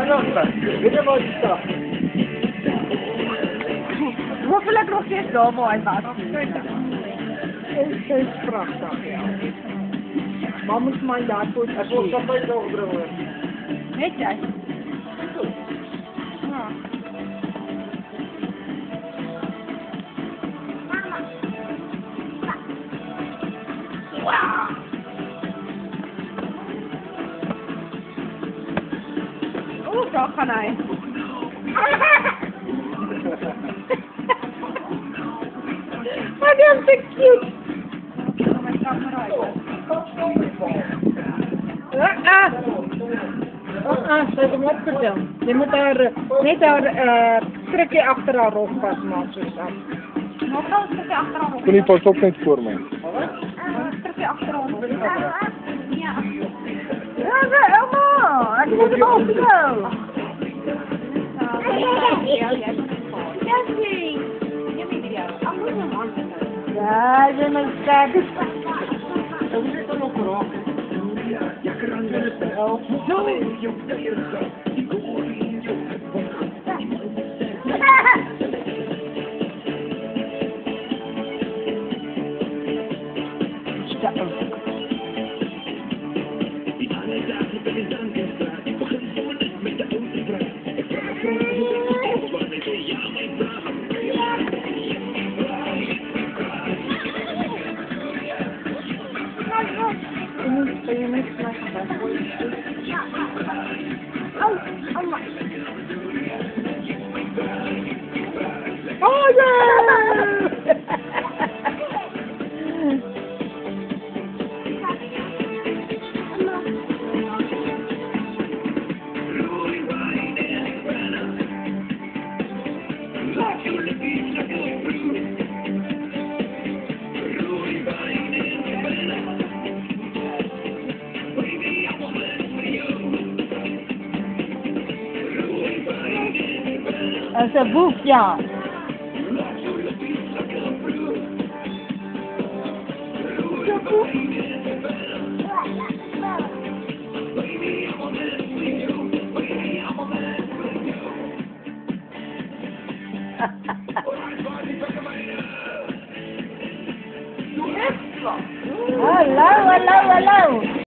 Pronta, vediamo di sta. Hoeveel nog is zo mooi, Bas? Het is prachtig, ja. Maar moet mij daarvoor zien. Het wordt altijd overdrongen. Weet jij? Ja. Wow. Oeh, zo gaan hij. Maar die is zo cute. Dat is wat verteld. Je moet daar niet daar strikje achter haar rug vastmaken. Nog wel een stukje achterom. Toen pas op niet voor mij. Een stukje achterom. Ja. Ja, helemaal. Ik moet hem ook zo. Ja, ik ben een sterk. Dat is er nog voor. Ja, kan je het wel? Oh yeah! Dat is een boek, ja. Hallo, hallo, hallo.